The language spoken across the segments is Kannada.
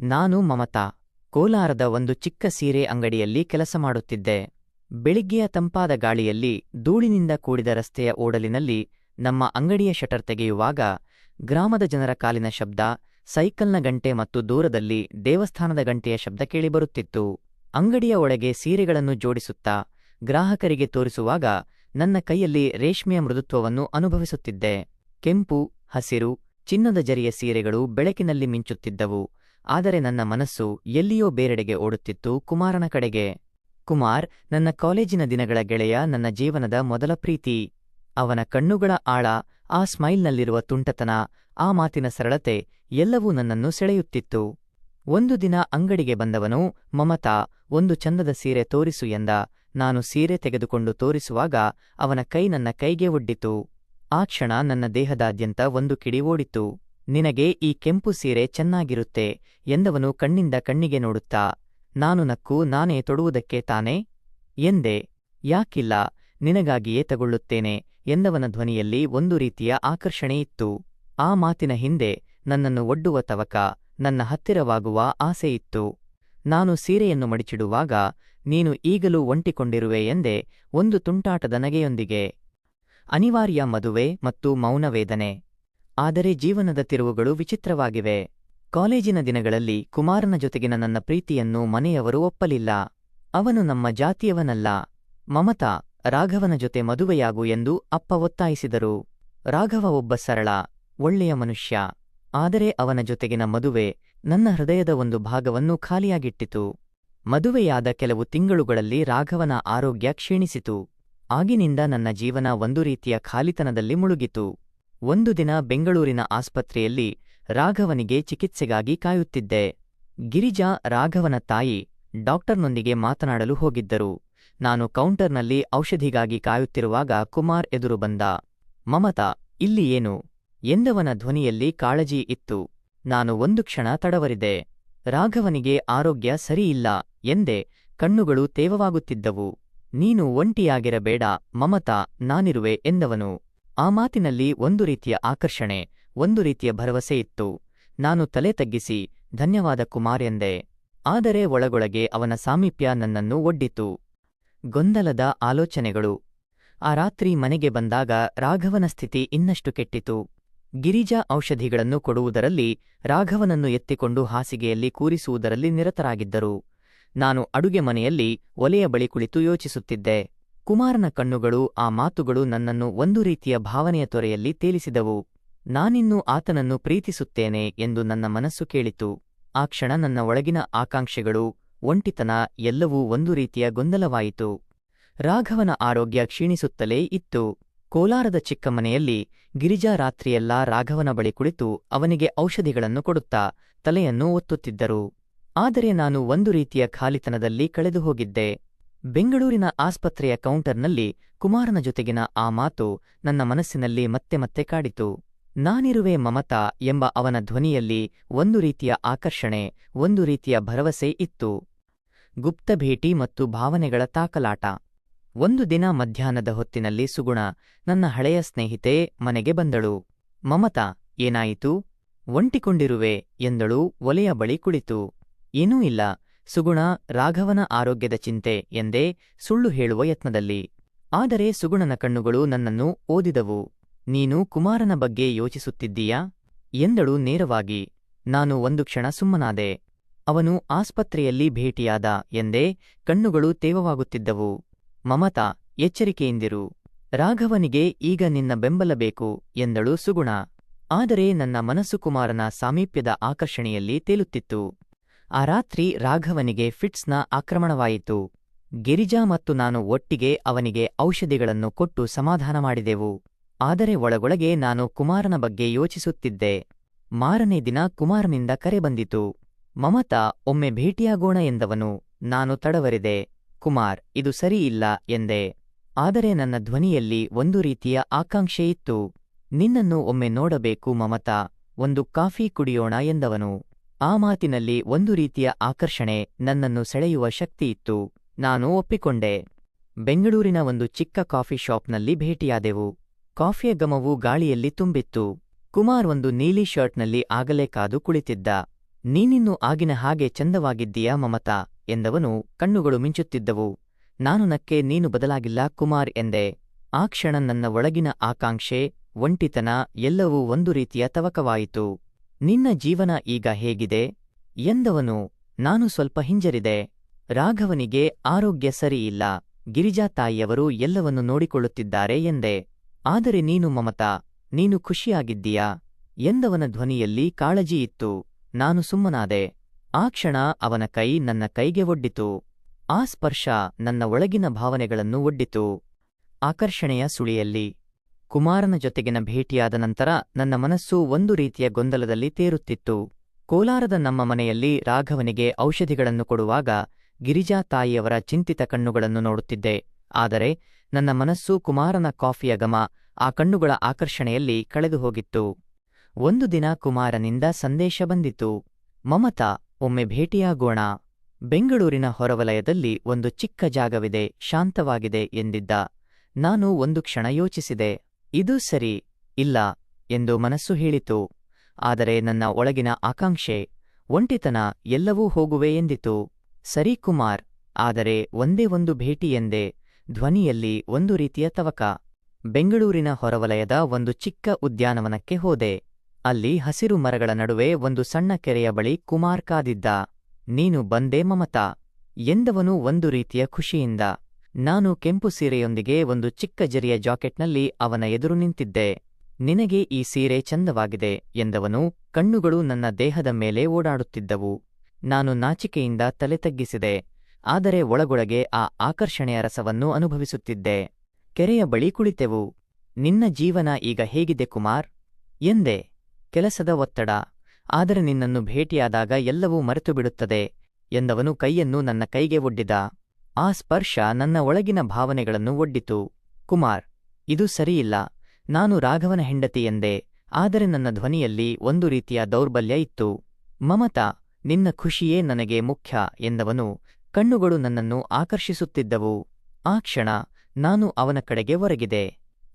ನಾನು ಮಮತಾ. ಕೋಲಾರದ ಒಂದು ಚಿಕ್ಕ ಸೀರೆ ಅಂಗಡಿಯಲ್ಲಿ ಕೆಲಸ ಮಾಡುತ್ತಿದ್ದೆ. ಬೆಳಿಗ್ಗೆಯ ತಂಪಾದ ಗಾಳಿಯಲ್ಲಿ ಧೂಳಿನಿಂದ ಕೂಡಿದ ರಸ್ತೆಯ ಓಡಲಿನಲ್ಲಿ ನಮ್ಮ ಅಂಗಡಿಯ ಶಟರ್ ತೆಗೆಯುವಾಗ ಗ್ರಾಮದ ಜನರ ಕಾಲಿನ ಶಬ್ದ, ಸೈಕಲ್ನ ಗಂಟೆ ಮತ್ತು ದೂರದಲ್ಲಿ ದೇವಸ್ಥಾನದ ಗಂಟೆಯ ಶಬ್ದ ಕೇಳಿಬರುತ್ತಿತ್ತು. ಅಂಗಡಿಯ ಒಳಗೆ ಸೀರೆಗಳನ್ನು ಜೋಡಿಸುತ್ತಾ ಗ್ರಾಹಕರಿಗೆ ತೋರಿಸುವಾಗ ನನ್ನ ಕೈಯಲ್ಲಿ ರೇಷ್ಮೆಯ ಮೃದುತ್ವವನ್ನು ಅನುಭವಿಸುತ್ತಿದ್ದೆ. ಕೆಂಪು, ಹಸಿರು, ಚಿನ್ನದ ಜರಿಯ ಸೀರೆಗಳು ಬೆಳಕಿನಲ್ಲಿ ಮಿಂಚುತ್ತಿದ್ದವು. ಆದರೆ ನನ್ನ ಮನಸ್ಸು ಎಲ್ಲಿಯೋ ಬೇರೆಡೆಗೆ ಓಡುತ್ತಿತ್ತು, ಕುಮಾರನ ಕಡೆಗೆ. ಕುಮಾರ್ ನನ್ನ ಕಾಲೇಜಿನ ದಿನಗಳ ಗೆಳೆಯ, ನನ್ನ ಜೀವನದ ಮೊದಲ ಪ್ರೀತಿ. ಅವನ ಕಣ್ಣುಗಳ ಆಳ, ಆ ಸ್ಮೈಲ್ನಲ್ಲಿರುವ ತುಂಟತನ, ಆ ಮಾತಿನ ಸರಳತೆ ಎಲ್ಲವೂ ನನ್ನನ್ನು ಸೆಳೆಯುತ್ತಿತ್ತು. ಒಂದು ದಿನ ಅಂಗಡಿಗೆ ಬಂದವನು, ಮಮತಾ, ಒಂದು ಚಂದದ ಸೀರೆ ತೋರಿಸು ಎಂದ. ನಾನು ಸೀರೆ ತೆಗೆದುಕೊಂಡು ತೋರಿಸುವಾಗ ಅವನ ಕೈ ನನ್ನ ಕೈಗೆ ಒಡ್ಡಿತು. ಆ ಕ್ಷಣ ನನ್ನ ದೇಹದಾದ್ಯಂತ ಒಂದು ಕಿಡಿ ಓಡಿತು. ನಿನಗೆ ಈ ಕೆಂಪು ಸೀರೆ ಚೆನ್ನಾಗಿರುತ್ತೆ ಎಂದವನು ಕಣ್ಣಿಂದ ಕಣ್ಣಿಗೆ ನೋಡುತ್ತಾ. ನಾನು ನಕ್ಕು, ನಾನೇ ತೊಡುವುದಕ್ಕೆ ತಾನೇ ಎಂದೆ. ಯಾಕಿಲ್ಲ, ನಿನಗಾಗಿಯೇ ತಗೊಳ್ಳುತ್ತೇನೆ ಎಂದವನ ಧ್ವನಿಯಲ್ಲಿ ಒಂದು ರೀತಿಯ ಆಕರ್ಷಣೆಯಿತ್ತು. ಆ ಮಾತಿನ ಹಿಂದೆ ನನ್ನನ್ನು ಒಡ್ಡುವ ತವಕ, ನನ್ನ ಹತ್ತಿರವಾಗುವ ಆಸೆಯಿತ್ತು. ನಾನು ಸೀರೆಯನ್ನು ಮಡಿಚಿಡುವಾಗ, ನೀನು ಈಗಲೂ ಒಂಟಿಕೊಂಡಿರುವೆ ಎಂದೆ, ಒಂದು ತುಂಟಾಟದ ನಗೆಯೊಂದಿಗೆ. ಅನಿವಾರ್ಯ ಮದುವೆ ಮತ್ತು ಮೌನ ವೇದನೆ. ಆದರೆ ಜೀವನದ ತಿರುವುಗಳು ವಿಚಿತ್ರವಾಗಿವೆ. ಕಾಲೇಜಿನ ದಿನಗಳಲ್ಲಿ ಕುಮಾರನ ಜೊತೆಗಿನ ನನ್ನ ಪ್ರೀತಿಯನ್ನು ಮನೆಯವರು ಒಪ್ಪಲಿಲ್ಲ. ಅವನು ನಮ್ಮ ಜಾತಿಯವನಲ್ಲ. ಮಮತಾ, ರಾಘವನ ಜೊತೆ ಮದುವೆಯಾಗು ಎಂದು ಅಪ್ಪ ಒತ್ತಾಯಿಸಿದರು. ರಾಘವ ಒಬ್ಬ ಸರಳ, ಒಳ್ಳೆಯ ಮನುಷ್ಯ. ಆದರೆ ಅವನ ಜೊತೆಗಿನ ಮದುವೆ ನನ್ನ ಹೃದಯದ ಒಂದು ಭಾಗವನ್ನು ಖಾಲಿಯಾಗಿಟ್ಟಿತು. ಮದುವೆಯಾದ ಕೆಲವು ತಿಂಗಳುಗಳಲ್ಲಿ ರಾಘವನ ಆರೋಗ್ಯ ಕ್ಷೀಣಿಸಿತು. ಆಗಿನಿಂದ ನನ್ನ ಜೀವನ ಒಂದು ರೀತಿಯ ಖಾಲಿತನದಲ್ಲಿ ಮುಳುಗಿತು. ಒಂದು ದಿನ ಬೆಂಗಳೂರಿನ ಆಸ್ಪತ್ರೆಯಲ್ಲಿ ರಾಘವನಿಗೆ ಚಿಕಿತ್ಸೆಗಾಗಿ ಕಾಯುತ್ತಿದ್ದೆ. ಗಿರಿಜಾ, ರಾಘವನ ತಾಯಿ, ಡಾಕ್ಟರ್ನೊಂದಿಗೆ ಮಾತನಾಡಲು ಹೋಗಿದ್ದರು. ನಾನು ಕೌಂಟರ್ನಲ್ಲಿ ಔಷಧಿಗಾಗಿ ಕಾಯುತ್ತಿರುವಾಗ ಕುಮಾರ್ ಎದುರು ಬಂದ. ಮಮತಾ, ಇಲ್ಲಿ ಏನು ಎಂದವನ ಧ್ವನಿಯಲ್ಲಿ ಕಾಳಜಿ ಇತ್ತು. ನಾನು ಒಂದು ಕ್ಷಣ ತಡವರಿದೆ. ರಾಘವನಿಗೆ ಆರೋಗ್ಯ ಸರಿಯಿಲ್ಲ ಎಂದೆ, ಕಣ್ಣುಗಳು ತೇವವಾಗುತ್ತಿದ್ದವು. ನೀನು ಒಂಟಿಯಾಗಿರಬೇಡ ಮಮತಾ, ನಾನಿರುವೆ ಎಂದವನು. ಆ ಮಾತಿನಲ್ಲಿ ಒಂದು ರೀತಿಯ ಆಕರ್ಷಣೆ, ಒಂದು ರೀತಿಯ ಭರವಸೆಯಿತ್ತು. ನಾನು ತಲೆ ತಗ್ಗಿಸಿ, ಧನ್ಯವಾದ ಕುಮಾರ್ ಎಂದೆ. ಆದರೆ ಒಳಗೊಳಗೆ ಅವನ ಸಾಮೀಪ್ಯ ನನ್ನನ್ನು ಒಡ್ಡಿತು. ಗೊಂದಲದ ಆಲೋಚನೆಗಳು. ಆ ರಾತ್ರಿ ಮನೆಗೆ ಬಂದಾಗ ರಾಘವನ ಸ್ಥಿತಿ ಇನ್ನಷ್ಟು ಕೆಟ್ಟಿತು. ಗಿರಿಜಾ ಔಷಧಿಗಳನ್ನು ಕೊಡುವುದರಲ್ಲಿ, ರಾಘವನನ್ನು ಎತ್ತಿಕೊಂಡು ಹಾಸಿಗೆಯಲ್ಲಿ ಕೂರಿಸುವುದರಲ್ಲಿ ನಿರತರಾಗಿದ್ದರು. ನಾನು ಅಡುಗೆ ಮನೆಯಲ್ಲಿ ಒಲೆಯ ಬಳಿ ಕುಳಿತು ಯೋಚಿಸುತ್ತಿದ್ದೆ. ಕುಮಾರನ ಕಣ್ಣುಗಳು, ಆ ಮಾತುಗಳು ನನ್ನನ್ನು ಒಂದು ರೀತಿಯ ಭಾವನೆಯ ತೊರೆಯಲ್ಲಿ ತೇಲಿಸಿದವು. ನಾನಿನ್ನೂ ಆತನನ್ನು ಪ್ರೀತಿಸುತ್ತೇನೆ ಎಂದು ನನ್ನ ಮನಸ್ಸು ಕೇಳಿತು. ಆ ಕ್ಷಣ ನನ್ನ ಒಳಗಿನ ಆಕಾಂಕ್ಷೆಗಳು, ಒಂಟಿತನ ಎಲ್ಲವೂ ಒಂದು ರೀತಿಯ ಗೊಂದಲವಾಯಿತು. ರಾಘವನ ಆರೋಗ್ಯ ಕ್ಷೀಣಿಸುತ್ತಲೇ ಇತ್ತು. ಕೋಲಾರದ ಚಿಕ್ಕ ಮನೆಯಲ್ಲಿ ಗಿರಿಜಾ ರಾತ್ರಿಯೆಲ್ಲಾ ರಾಘವನ ಬಳಿ ಕುಳಿತು ಅವನಿಗೆ ಔಷಧಿಗಳನ್ನು ಕೊಡುತ್ತಾ ತಲೆಯನ್ನು ಒತ್ತುತ್ತಿದ್ದರು. ಆದರೆ ನಾನು ಒಂದು ರೀತಿಯ ಖಾಲಿತನದಲ್ಲಿ ಕಳೆದು ಹೋಗಿದ್ದೆ. ಬೆಂಗಳೂರಿನ ಆಸ್ಪತ್ರೆಯ ಕೌಂಟರ್ನಲ್ಲಿ ಕುಮಾರನ ಜೊತೆಗಿನ ಆ ಮಾತು ನನ್ನ ಮನಸ್ಸಿನಲ್ಲಿ ಮತ್ತೆ ಮತ್ತೆ ಕಾಡಿತು. ನಾನಿರುವೆ ಮಮತಾ ಎಂಬ ಅವನ ಧ್ವನಿಯಲ್ಲಿ ಒಂದು ರೀತಿಯ ಆಕರ್ಷಣೆ, ಒಂದು ರೀತಿಯ ಭರವಸೆ ಇತ್ತು. ಗುಪ್ತ ಭೇಟಿ ಮತ್ತು ಭಾವನೆಗಳ ತಾಕಲಾಟ. ಒಂದು ದಿನ ಮಧ್ಯಾಹ್ನದ ಹೊತ್ತಿನಲ್ಲಿ ಸುಗುಣ, ನನ್ನ ಹಳೆಯ ಸ್ನೇಹಿತೆ, ಮನೆಗೆ ಬಂದಳು. ಮಮತಾ, ಏನಾಯಿತು, ಒಂಟಿಕೊಂಡಿರುವೆ ಎಂದಳು ಒಲೆಯ ಬಳಿ ಕುಳಿತು. ಏನೂ ಇಲ್ಲ ಸುಗುಣ, ರಾಘವನ ಆರೋಗ್ಯದ ಚಿಂತೆ ಎಂದೇ ಸುಳ್ಳು ಹೇಳುವ ಯತ್ನದಲ್ಲಿ. ಆದರೆ ಸುಗುಣನ ಕಣ್ಣುಗಳು ನನ್ನನ್ನು ಓದಿದವು. ನೀನು ಕುಮಾರನ ಬಗ್ಗೆ ಯೋಚಿಸುತ್ತಿದ್ದೀಯಾ ಎಂದಳು ನೇರವಾಗಿ. ನಾನು ಒಂದು ಕ್ಷಣ ಸುಮ್ಮನಾದೆ. ಅವನು ಆಸ್ಪತ್ರೆಯಲ್ಲಿ ಭೇಟಿಯಾದ ಎಂದೇ, ಕಣ್ಣುಗಳು ತೇವವಾಗುತ್ತಿದ್ದವು. ಮಮತಾ, ಎಚ್ಚರಿಕೆಯಿಂದಿರು. ರಾಘವನಿಗೆ ಈಗ ನಿನ್ನ ಬೆಂಬಲ ಬೇಕು ಎಂದಳು ಸುಗುಣ. ಆದರೆ ನನ್ನ ಮನಸ್ಸು ಕುಮಾರನ ಸಾಮೀಪ್ಯದ ಆಕರ್ಷಣೆಯಲ್ಲಿ ತೇಲುತ್ತಿತ್ತು. ಆ ರಾತ್ರಿ ರಾಘವನಿಗೆ ಫಿಟ್ಸ್ನ ಆಕ್ರಮಣವಾಯಿತು. ಗಿರಿಜಾ ಮತ್ತು ನಾನು ಒಟ್ಟಿಗೆ ಅವನಿಗೆ ಔಷಧಿಗಳನ್ನು ಕೊಟ್ಟು ಸಮಾಧಾನ ಮಾಡಿದೆವು. ಆದರೆ ಒಳಗೊಳಗೆ ನಾನು ಕುಮಾರನ ಬಗ್ಗೆ ಯೋಚಿಸುತ್ತಿದ್ದೆ. ಮಾರನೇ ದಿನ ಕುಮಾರನಿಂದ ಕರೆ ಬಂದಿತು. ಮಮತಾ, ಒಮ್ಮೆ ಭೇಟಿಯಾಗೋಣ ಎಂದವನು. ನಾನು ತಡವರಿದೆ. ಕುಮಾರ್, ಇದು ಸರಿಯಿಲ್ಲ ಎಂದೆ. ಆದರೆ ನನ್ನ ಧ್ವನಿಯಲ್ಲಿ ಒಂದು ರೀತಿಯ ಆಕಾಂಕ್ಷೆಯಿತ್ತು. ನಿನ್ನನ್ನು ಒಮ್ಮೆ ನೋಡಬೇಕು ಮಮತಾ, ಒಂದು ಕಾಫಿ ಕುಡಿಯೋಣ ಎಂದವನು. ಆ ಮಾತಿನಲ್ಲಿ ಒಂದು ರೀತಿಯ ಆಕರ್ಷಣೆ, ನನ್ನನ್ನು ಸೆಳೆಯುವ ಶಕ್ತಿಯಿತ್ತು. ನಾನು ಒಪ್ಪಿಕೊಂಡೆ. ಬೆಂಗಳೂರಿನ ಒಂದು ಚಿಕ್ಕ ಕಾಫಿ ಶಾಪ್ನಲ್ಲಿ ಭೇಟಿಯಾದೆವು. ಕಾಫಿಯ ಘಮವು ಗಾಳಿಯಲ್ಲಿ ತುಂಬಿತ್ತು. ಕುಮಾರ್ ಒಂದು ನೀಲಿ ಶರ್ಟ್ನಲ್ಲಿ ಆಗಲೇ ಕಾದು ಕುಳಿತಿದ್ದ. ನೀನಿನ್ನೂ ಆಗಿನ ಹಾಗೆ ಚಂದವಾಗಿದ್ದೀಯಾ ಮಮತಾ ಎಂದವನು. ಕಣ್ಣುಗಳು ಮಿಂಚುತ್ತಿದ್ದವು. ನಾನು ನಕ್ಕೆ, ನೀನು ಬದಲಾಗಿಲ್ಲ ಕುಮಾರ್ ಎಂದೆ. ಆ ಕ್ಷಣ ನನ್ನ ಒಳಗಿನ ಆಕಾಂಕ್ಷೆ, ಒಂಟಿತನ ಎಲ್ಲವೂ ಒಂದು ರೀತಿಯ ತವಕವಾಯಿತು. ನಿನ್ನ ಜೀವನ ಈಗ ಹೇಗಿದೆ ಎಂದವನು. ನಾನು ಸ್ವಲ್ಪ ಹಿಂಜರಿದೆ. ರಾಘವನಿಗೆ ಆರೋಗ್ಯ ಸರಿಯಿಲ್ಲ. ಗಿರಿಜಾ ತಾಯಿಯವರು ಎಲ್ಲವನ್ನು ನೋಡಿಕೊಳ್ಳುತ್ತಿದ್ದಾರೆ ಎಂದೆ. ಆದರೆ ನೀನು ಮಮತಾ, ನೀನು ಖುಷಿಯಾಗಿದ್ದೀಯಾ ಎಂದವನ ಧ್ವನಿಯಲ್ಲಿ ಕಾಳಜಿ ಇತ್ತು. ನಾನು ಸುಮ್ಮನಾದೆ. ಆ ಕ್ಷಣ ಅವನ ಕೈ ನನ್ನ ಕೈಗೆ ಒಡ್ಡಿತು. ಆ ಸ್ಪರ್ಶ ನನ್ನ ಒಳಗಿನ ಭಾವನೆಗಳನ್ನು ಒಡ್ಡಿತು. ಆಕರ್ಷಣೆಯ ಸುಳಿಯಲ್ಲಿ ಕುಮಾರನ ಜೊತೆಗಿನ ಭೇಟಿಯಾದ ನಂತರ ನನ್ನ ಮನಸ್ಸು ಒಂದು ರೀತಿಯ ಗೊಂದಲದಲ್ಲಿ ತೇರುತ್ತಿತ್ತು. ಕೋಲಾರದ ನಮ್ಮ ಮನೆಯಲ್ಲಿ ರಾಘವನಿಗೆ ಔಷಧಿಗಳನ್ನು ಕೊಡುವಾಗ ಗಿರಿಜಾ ತಾಯಿಯವರ ಚಿಂತಿತ ಕಣ್ಣುಗಳನ್ನು ನೋಡುತ್ತಿದ್ದೆ. ಆದರೆ ನನ್ನ ಮನಸ್ಸು ಕುಮಾರನ ಕಾಫಿಯ ಘಮ, ಆ ಕಣ್ಣುಗಳ ಆಕರ್ಷಣೆಯಲ್ಲಿ ಕಳೆದು ಹೋಗಿತ್ತು. ಒಂದು ದಿನ ಕುಮಾರನಿಂದ ಸಂದೇಶ ಬಂದಿತು. ಮಮತಾ, ಒಮ್ಮೆ ಭೇಟಿಯಾಗೋಣ. ಬೆಂಗಳೂರಿನ ಹೊರವಲಯದಲ್ಲಿ ಒಂದು ಚಿಕ್ಕ ಜಾಗವಿದೆ, ಶಾಂತವಾಗಿದೆ ಎಂದಿದ್ದ. ನಾನು ಒಂದು ಕ್ಷಣ ಯೋಚಿಸಿದೆ. ಇದು ಸರಿ, ಇಲ್ಲ ಎಂದು ಮನಸ್ಸು ಹೇಳಿತು. ಆದರೆ ನನ್ನ ಒಳಗಿನ ಆಕಾಂಕ್ಷೆ, ಒಂಟಿತನ ಎಲ್ಲವೂ ಹೋಗುವೆ ಎಂದಿತು. ಸರಿ ಕುಮಾರ್, ಆದರೆ ಒಂದೇ ಒಂದು ಭೇಟಿ ಎಂದೆ. ಧ್ವನಿಯಲ್ಲಿ ಒಂದು ರೀತಿಯ ತವಕ. ಬೆಂಗಳೂರಿನ ಹೊರವಲಯದ ಒಂದು ಚಿಕ್ಕ ಉದ್ಯಾನವನಕ್ಕೆ ಹೋದೆ. ಅಲ್ಲಿ ಹಸಿರು ಮರಗಳ ನಡುವೆ ಒಂದು ಸಣ್ಣ ಕೆರೆಯ ಬಳಿ ಕುಮಾರ್ ಕಾದಿದ್ದ. ನೀನು ಬಂದೆ ಮಮತಾ ಎಂದವನು ಒಂದು ರೀತಿಯ ಖುಷಿಯಿಂದ. ನಾನು ಕೆಂಪು ಸೀರೆಯೊಂದಿಗೆ ಒಂದು ಚಿಕ್ಕ ಜರಿಯ ಜಾಕೆಟ್ನಲ್ಲಿ ಅವನ ಎದುರು ನಿಂತಿದ್ದೆ. ನಿನಗೆ ಈ ಸೀರೆ ಚಂದವಾಗಿದೆ ಎಂದವನು. ಕಣ್ಣುಗಳು ನನ್ನ ದೇಹದ ಮೇಲೆ ಓಡಾಡುತ್ತಿದ್ದವು. ನಾನು ನಾಚಿಕೆಯಿಂದ ತಲೆ ತಗ್ಗಿಸಿದೆ. ಆದರೆ ಒಳಗೊಳಗೆ ಆ ಆಕರ್ಷಣೆಯ ರಸವನ್ನು ಅನುಭವಿಸುತ್ತಿದ್ದೆ. ಕೆರೆಯ ಬಳಿ ಕುಳಿತೆವು. ನಿನ್ನ ಜೀವನ ಈಗ ಹೇಗಿದೆ ಕುಮಾರ್ ಎಂದೆ. ಕೆಲಸದ ಒತ್ತಡ, ಆದರೆ ನಿನ್ನನ್ನು ಭೇಟಿಯಾದಾಗ ಎಲ್ಲವೂ ಮರೆತುಬಿಡುತ್ತದೆ ಎಂದವನು ಕೈಯನ್ನು ನನ್ನ ಕೈಗೆ ಒಡ್ಡಿದ. ಆ ಸ್ಪರ್ಶ ನನ್ನ ಒಳಗಿನ ಭಾವನೆಗಳನ್ನು ಒಡ್ಡಿತು. ಕುಮಾರ್, ಇದು ಸರಿಯಿಲ್ಲ. ನಾನು ರಾಘವನ ಹೆಂಡತಿ ಎಂದೆ. ಆದರೆ ನನ್ನ ಧ್ವನಿಯಲ್ಲಿ ಒಂದು ರೀತಿಯ ದೌರ್ಬಲ್ಯ ಇತ್ತು. ಮಮತಾ, ನಿನ್ನ ಖುಷಿಯೇ ನನಗೆ ಮುಖ್ಯ ಎಂದವನು. ಕಣ್ಣುಗಳು ನನ್ನನ್ನು ಆಕರ್ಷಿಸುತ್ತಿದ್ದವು. ಆ ಕ್ಷಣ ನಾನು ಅವನ ಕಡೆಗೆ ಒರಗಿದೆ.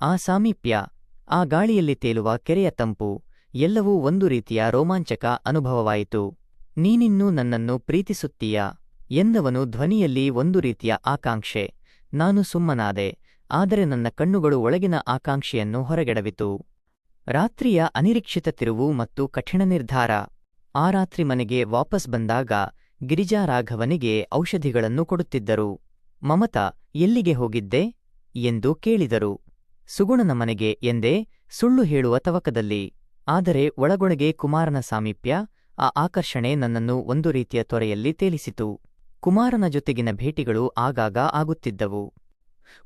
ಆ ಸಾಮೀಪ್ಯ, ಆ ಗಾಳಿಯಲ್ಲಿ ತೇಲುವ ಕೆರೆಯ ತಂಪು, ಎಲ್ಲವೂ ಒಂದು ರೀತಿಯ ರೋಮಾಂಚಕ ಅನುಭವವಾಯಿತು. ನೀನಿನ್ನೂ ನನ್ನನ್ನು ಪ್ರೀತಿಸುತ್ತೀಯಾ ಎಂದವನು. ಧ್ವನಿಯಲ್ಲಿ ಒಂದು ರೀತಿಯ ಆಕಾಂಕ್ಷೆ. ನಾನು ಸುಮ್ಮನಾದೆ. ಆದರೆ ನನ್ನ ಕಣ್ಣುಗಳು ಒಳಗಿನ ಆಕಾಂಕ್ಷೆಯನ್ನು ಹೊರಗೆಡವಿತು. ರಾತ್ರಿಯ ಅನಿರೀಕ್ಷಿತ ತಿರುವು ಮತ್ತು ಕಠಿಣ ನಿರ್ಧಾರ. ಆ ರಾತ್ರಿ ಮನೆಗೆ ವಾಪಸ್ ಬಂದಾಗ ಗಿರಿಜಾ ರಾಘವನಿಗೆ ಔಷಧಿಗಳನ್ನು ಕೊಡುತ್ತಿದ್ದರು. ಮಮತಾ, ಎಲ್ಲಿಗೆ ಹೋಗಿದ್ದೆ ಎಂದು ಕೇಳಿದರು. ಸುಗುಣನ ಮನೆಗೆ ಎಂದೇ, ಸುಳ್ಳು ಹೇಳುವ ತವಕದಲ್ಲಿ. ಆದರೆ ಒಳಗೊಳಗೆ ಕುಮಾರನ ಸಾಮೀಪ್ಯ, ಆ ಆಕರ್ಷಣೆ ನನ್ನನ್ನು ಒಂದು ರೀತಿಯ ತೊರೆಯಲ್ಲಿ ತೇಲಿಸಿತು. ಕುಮಾರನ ಜೊತೆಗಿನ ಭೇಟಿಗಳು ಆಗಾಗ ಆಗುತ್ತಿದ್ದವು.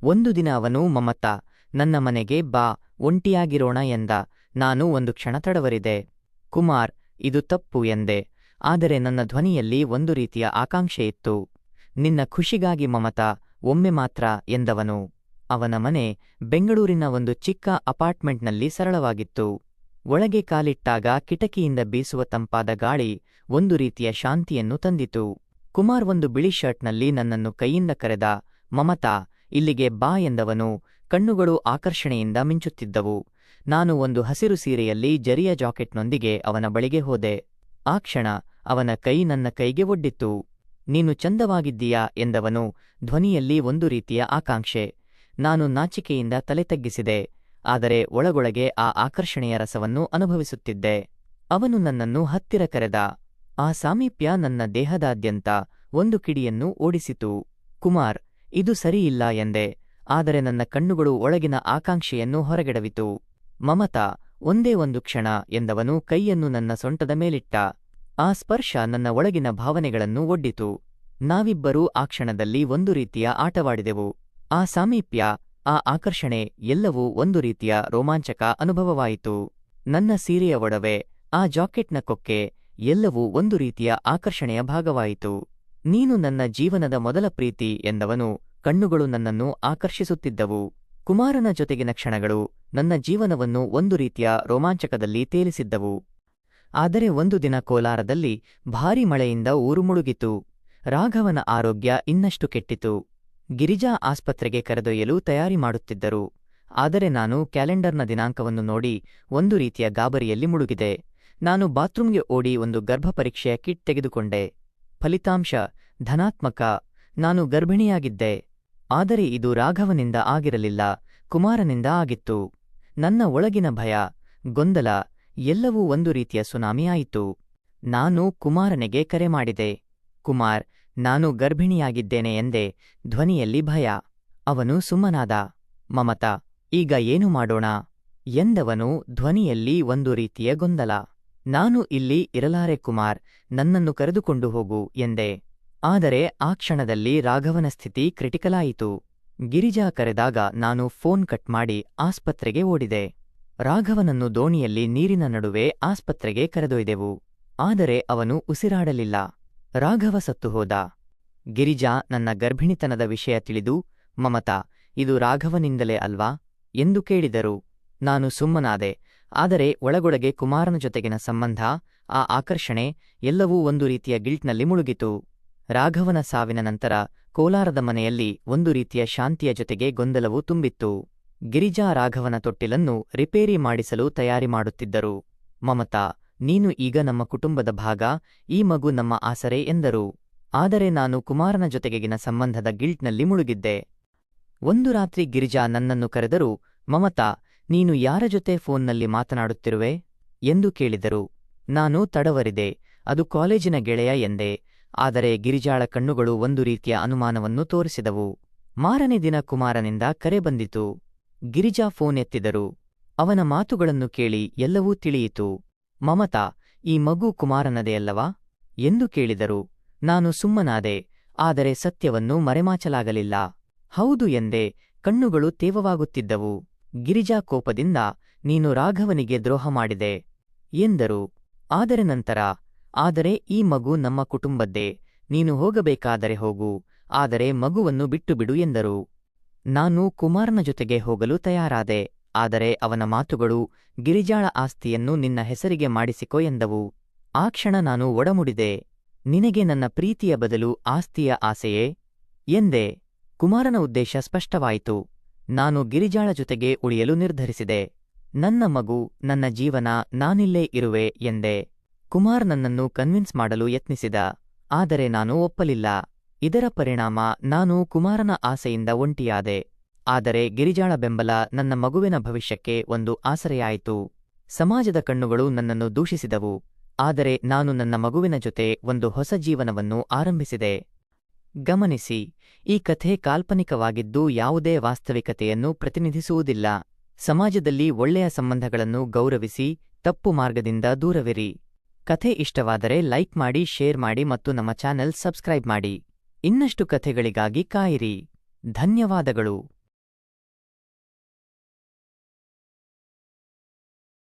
ಒಂದು ದಿನ ಅವನು, ಮಮತಾ, ನನ್ನ ಮನೆಗೆ ಬಾ, ಒಂಟಿಯಾಗಿರೋಣ ಎಂದ. ನಾನು ಒಂದು ಕ್ಷಣ ತಡವರಿದೆ. ಕುಮಾರ್, ಇದು ತಪ್ಪು ಎಂದೆ. ಆದರೆ ನನ್ನ ಧ್ವನಿಯಲ್ಲಿ ಒಂದು ರೀತಿಯ ಆಕಾಂಕ್ಷೆಯಿತ್ತು. ನಿನ್ನ ಖುಷಿಗಾಗಿ ಮಮತಾ, ಒಮ್ಮೆ ಮಾತ್ರ ಎಂದವನು. ಅವನ ಮನೆ ಬೆಂಗಳೂರಿನ ಒಂದು ಚಿಕ್ಕ ಅಪಾರ್ಟ್ಮೆಂಟ್ನಲ್ಲಿ ಸರಳವಾಗಿತ್ತು. ಒಳಗೆ ಕಾಲಿಟ್ಟಾಗ ಕಿಟಕಿಯಿಂದ ಬೀಸುವ ತಂಪಾದ ಗಾಳಿ ಒಂದು ರೀತಿಯ ಶಾಂತಿಯನ್ನು ತಂದಿತು. ಕುಮಾರ್ ಒಂದು ಬಿಳಿ ಶರ್ಟ್ನಲ್ಲಿ ನನ್ನನ್ನು ಕೈಯಿಂದ ಕರೆದ. ಮಮತಾ, ಇಲ್ಲಿಗೆ ಬಾ ಎಂದವನು. ಕಣ್ಣುಗಳು ಆಕರ್ಷಣೆಯಿಂದ ಮಿಂಚುತ್ತಿದ್ದವು. ನಾನು ಒಂದು ಹಸಿರು ಸೀರೆಯಲ್ಲಿ ಜರಿಯ ಜಾಕೆಟ್ನೊಂದಿಗೆ ಅವನ ಬಳಿಗೆ ಹೋದೆ. ಆ ಕ್ಷಣ ಅವನ ಕೈ ನನ್ನ ಕೈಗೆ ಒಡ್ಡಿತ್ತು. ನೀನು ಚಂದವಾಗಿದ್ದೀಯಾ ಎಂದವನು. ಧ್ವನಿಯಲ್ಲಿ ಒಂದು ರೀತಿಯ ಆಕಾಂಕ್ಷೆ. ನಾನು ನಾಚಿಕೆಯಿಂದ ತಲೆ ತಗ್ಗಿಸಿದೆ. ಆದರೆ ಒಳಗೊಳಗೆ ಆ ಆಕರ್ಷಣೆಯ ರಸವನ್ನು ಅನುಭವಿಸುತ್ತಿದ್ದೆ. ಅವನು ನನ್ನನ್ನು ಹತ್ತಿರ ಕರೆದ. ಆ ಸಾಮೀಪ್ಯ ನನ್ನ ದೇಹದಾದ್ಯಂತ ಒಂದು ಕಿಡಿಯನ್ನು ಓಡಿಸಿತು. ಕುಮಾರ್, ಇದು ಸರಿಯಿಲ್ಲ ಎಂದೆ. ಆದರೆ ನನ್ನ ಕಣ್ಣುಗಳು ಒಳಗಿನ ಆಕಾಂಕ್ಷೆಯನ್ನು ಹೊರಗೆಡವಿತು. ಮಮತಾ, ಒಂದೇ ಒಂದು ಕ್ಷಣ ಎಂದವನು ಕೈಯನ್ನು ನನ್ನ ಸೊಂಟದ ಮೇಲಿಟ್ಟ. ಆ ಸ್ಪರ್ಶ ನನ್ನ ಒಳಗಿನ ಭಾವನೆಗಳನ್ನು ಒಡ್ಡಿತು. ನಾವಿಬ್ಬರೂ ಆ ಕ್ಷಣದಲ್ಲಿ ಒಂದು ರೀತಿಯ ಆಟವಾಡಿದೆವು. ಆ ಸಾಮೀಪ್ಯ, ಆ ಆಕರ್ಷಣೆ ಎಲ್ಲವೂ ಒಂದು ರೀತಿಯ ರೋಮಾಂಚಕ ಅನುಭವವಾಯಿತು. ನನ್ನ ಸೀರೆಯ ಒಡವೆ, ಆ ಜಾಕೆಟ್ನ ಕೊಕ್ಕೆ ಎಲ್ಲವೂ ಒಂದು ರೀತಿಯ ಆಕರ್ಷಣೆಯ ಭಾಗವಾಯಿತು. ನೀನು ನನ್ನ ಜೀವನದ ಮೊದಲ ಪ್ರೀತಿ ಎಂದವನು. ಕಣ್ಣುಗಳು ನನ್ನನ್ನು ಆಕರ್ಷಿಸುತ್ತಿದ್ದವು. ಕುಮಾರನ ಜೊತೆಗಿನ ಕ್ಷಣಗಳು ನನ್ನ ಜೀವನವನ್ನು ಒಂದು ರೀತಿಯ ರೋಮಾಂಚಕದಲ್ಲಿ ತೇಲಿಸಿದ್ದವು. ಆದರೆ ಒಂದು ದಿನ ಕೋಲಾರದಲ್ಲಿ ಭಾರೀ ಮಳೆಯಿಂದ ಊರು ಮುಳುಗಿತು. ರಾಘವನ ಆರೋಗ್ಯ ಇನ್ನಷ್ಟು ಕೆಟ್ಟಿತು. ಗಿರಿಜಾ ಆಸ್ಪತ್ರೆಗೆ ಕರೆದೊಯ್ಯಲು ತಯಾರಿ ಮಾಡುತ್ತಿದ್ದರು. ಆದರೆ ನಾನು ಕ್ಯಾಲೆಂಡರ್ನ ದಿನಾಂಕವನ್ನು ನೋಡಿ ಒಂದು ರೀತಿಯ ಗಾಬರಿಯಲ್ಲಿ ಮುಳುಗಿದೆ. ನಾನು ಬಾತ್ರೂಮ್ಗೆ ಓಡಿ ಒಂದು ಗರ್ಭಪರೀಕ್ಷೆಯ ಕಿಟ್ ತೆಗೆದುಕೊಂಡೆ. ಫಲಿತಾಂಶ ಧನಾತ್ಮಕ. ನಾನು ಗರ್ಭಿಣಿಯಾಗಿದ್ದೆ. ಆದರೆ ಇದು ರಾಘವನಿಂದ ಆಗಿರಲಿಲ್ಲ, ಕುಮಾರನಿಂದ ಆಗಿತ್ತು. ನನ್ನ ಒಳಗಿನ ಭಯ, ಗೊಂದಲ ಎಲ್ಲವೂ ಒಂದು ರೀತಿಯ ಸುನಾಮಿ ಆಯಿತು. ನಾನು ಕುಮಾರನಿಗೆ ಕರೆ ಮಾಡಿದೆ. ಕುಮಾರ್, ನಾನು ಗರ್ಭಿಣಿಯಾಗಿದ್ದೇನೆ ಎಂದೆ, ಧ್ವನಿಯಲ್ಲಿ ಭಯ. ಅವನು ಸುಮ್ಮನಾದ. ಮಮತಾ, ಈಗ ಏನು ಮಾಡೋಣ ಎಂದವನು, ಧ್ವನಿಯಲ್ಲಿ ಒಂದು ರೀತಿಯ ಗೊಂದಲ. ನಾನು ಇಲ್ಲಿ ಇರಲಾರೆ ಕುಮಾರ್, ನನ್ನನ್ನು ಕರೆದುಕೊಂಡು ಹೋಗು ಎಂದೆ. ಆದರೆ ಆ ಕ್ಷಣದಲ್ಲಿ ರಾಘವನ ಸ್ಥಿತಿ ಕ್ರಿಟಿಕಲ್ ಆಯಿತು. ಗಿರಿಜಾ ಕರೆದಾಗ ನಾನು ಫೋನ್ ಕಟ್ ಮಾಡಿ ಆಸ್ಪತ್ರೆಗೆ ಓಡಿದೆ. ರಾಘವನನ್ನು ದೋಣಿಯಲ್ಲಿ ನೀರಿನ ನಡುವೆ ಆಸ್ಪತ್ರೆಗೆ ಕರೆದೊಯ್ದೆವು. ಆದರೆ ಅವನು ಉಸಿರಾಡಲಿಲ್ಲ. ರಾಘವ ಸತ್ತು ಹೋದ. ಗಿರಿಜಾ ನನ್ನ ಗರ್ಭಿಣಿತನದ ವಿಷಯ ತಿಳಿದು, ಮಮತಾ, ಇದು ರಾಘವನಿಂದಲೇ ಅಲ್ವಾ ಎಂದು ಕೇಳಿದರು. ನಾನು ಸುಮ್ಮನಾದೆ. ಆದರೆ ಒಳಗೊಳಗೆ ಕುಮಾರನ ಜೊತೆಗಿನ ಸಂಬಂಧ, ಆ ಆಕರ್ಷಣೆ ಎಲ್ಲವೂ ಒಂದು ರೀತಿಯ ಗಿಲ್ಟ್ನಲ್ಲಿ ಮುಳುಗಿತು. ರಾಘವನ ಸಾವಿನ ನಂತರ ಕೋಲಾರದ ಮನೆಯಲ್ಲಿ ಒಂದು ರೀತಿಯ ಶಾಂತಿಯ ಜೊತೆಗೆ ಗೊಂದಲವೂ ತುಂಬಿತ್ತು. ಗಿರಿಜಾ ರಾಘವನ ತೊಟ್ಟಿಲನ್ನು ರಿಪೇರಿ ಮಾಡಿಸಲು ತಯಾರಿ ಮಾಡುತ್ತಿದ್ದರು. ಮಮತಾ, ನೀನು ಈಗ ನಮ್ಮ ಕುಟುಂಬದ ಭಾಗ, ಈ ಮಗು ನಮ್ಮ ಆಸರೆ ಎಂದರು. ಆದರೆ ನಾನು ಕುಮಾರನ ಜೊತೆಗಿನ ಸಂಬಂಧದ ಗಿಲ್ಟ್ನಲ್ಲಿ ಮುಳುಗಿದ್ದೆ. ಒಂದು ರಾತ್ರಿ ಗಿರಿಜಾ ನನ್ನನ್ನು ಕರೆದರು. ಮಮತಾ, ನೀನು ಯಾರ ಜೊತೆ ಫೋನ್ನಲ್ಲಿ ಮಾತನಾಡುತ್ತಿರುವೆ ಎಂದು ಕೇಳಿದರು. ನಾನು ತಡವರಿದೆ. ಅದು ಕಾಲೇಜಿನ ಗೆಳೆಯ ಎಂದೆ. ಆದರೆ ಗಿರಿಜಾಳ ಕಣ್ಣುಗಳು ಒಂದು ರೀತಿಯ ಅನುಮಾನವನ್ನು ತೋರಿಸಿದವು. ಮಾರನೇ ದಿನ ಕುಮಾರನಿಂದ ಕರೆ ಬಂದಿತು. ಗಿರಿಜಾ ಫೋನ್ ಎತ್ತಿದರು. ಅವನ ಮಾತುಗಳನ್ನು ಕೇಳಿ ಎಲ್ಲವೂ ತಿಳಿಯಿತು. ಮಮತಾ, ಈ ಮಗು ಕುಮಾರನದೇ ಅಲ್ಲವಾ ಎಂದು ಕೇಳಿದರು. ನಾನು ಸುಮ್ಮನಾದೆ. ಆದರೆ ಸತ್ಯವನ್ನು ಮರೆಮಾಚಲಾಗಲಿಲ್ಲ. ಹೌದು ಎಂದೆ. ಕಣ್ಣುಗಳು ತೇವವಾಗುತ್ತಿದ್ದವು. ಗಿರಿಜಾ ಕೋಪದಿಂದ, ನೀನು ರಾಘವನಿಗೆ ದ್ರೋಹ ಮಾಡಿದೆ ಎಂದರು. ಆದರೆ ನಂತರ, ಆದರೆ ಈ ಮಗು ನಮ್ಮ ಕುಟುಂಬದ್ದೇ, ನೀನು ಹೋಗಬೇಕಾದರೆ ಹೋಗು, ಆದರೆ ಮಗುವನ್ನು ಬಿಟ್ಟುಬಿಡು ಎಂದರು. ನಾನು ಕುಮಾರನ ಜೊತೆಗೆ ಹೋಗಲು ತಯಾರಾದೆ. ಆದರೆ ಅವನ ಮಾತುಗಳು, ಗಿರಿಜಾಳ ಆಸ್ತಿಯನ್ನು ನಿನ್ನ ಹೆಸರಿಗೆ ಮಾಡಿಸಿಕೊ ಎಂದವು. ಆ ಕ್ಷಣ ನಾನು ಒಡಮುಡಿದೆ. ನಿನಗೆ ನನ್ನ ಪ್ರೀತಿಯ ಬದಲು ಆಸ್ತಿಯ ಆಸೆಯೇ ಎಂದೆ. ಕುಮಾರನ ಉದ್ದೇಶ ಸ್ಪಷ್ಟವಾಯಿತು. ನಾನು ಗಿರಿಜಾಳ ಜೊತೆಗೆ ಉಳಿಯಲು ನಿರ್ಧರಿಸಿದೆ. ನನ್ನ ಮಗು, ನನ್ನ ಜೀವನ, ನಾನಿಲ್ಲೇ ಇರುವೆ ಎಂದೆ. ಕುಮಾರ್ ನನ್ನನ್ನು ಕನ್ವಿನ್ಸ್ ಮಾಡಲು ಯತ್ನಿಸಿದ. ಆದರೆ ನಾನು ಒಪ್ಪಲಿಲ್ಲ. ಇದರ ಪರಿಣಾಮ ನಾನು ಕುಮಾರನ ಆಸೆಯಿಂದ ಒಂಟಿಯಾದೆ. ಆದರೆ ಗಿರಿಜಾಳ ಬೆಂಬಲ ನನ್ನ ಮಗುವಿನ ಭವಿಷ್ಯಕ್ಕೆ ಒಂದು ಆಸರೆಯಾಯಿತು. ಸಮಾಜದ ಕಣ್ಣುಗಳು ನನ್ನನ್ನು ದೂಷಿಸಿದವು. ಆದರೆ ನಾನು ನನ್ನ ಮಗುವಿನ ಜೊತೆ ಒಂದು ಹೊಸ ಜೀವನವನ್ನು ಆರಂಭಿಸಿದೆ. ಗಮನಿಸಿ, ಈ ಕಥೆ ಕಾಲ್ಪನಿಕವಾಗಿದ್ದು ಯಾವುದೇ ವಾಸ್ತವಿಕತೆಯನ್ನು ಪ್ರತಿನಿಧಿಸುವುದಿಲ್ಲ. ಸಮಾಜದಲ್ಲಿ ಒಳ್ಳೆಯ ಸಂಬಂಧಗಳನ್ನು ಗೌರವಿಸಿ, ತಪ್ಪು ಮಾರ್ಗದಿಂದ ದೂರವಿರಿ. ಕಥೆ ಇಷ್ಟವಾದರೆ ಲೈಕ್ ಮಾಡಿ, ಶೇರ್ ಮಾಡಿ ಮತ್ತು ನಮ್ಮ ಚಾನೆಲ್ ಸಬ್ಸ್ಕ್ರೈಬ್ ಮಾಡಿ. ಇನ್ನಷ್ಟು ಕಥೆಗಳಿಗಾಗಿ ಕಾಯಿರಿ. ಧನ್ಯವಾದಗಳು.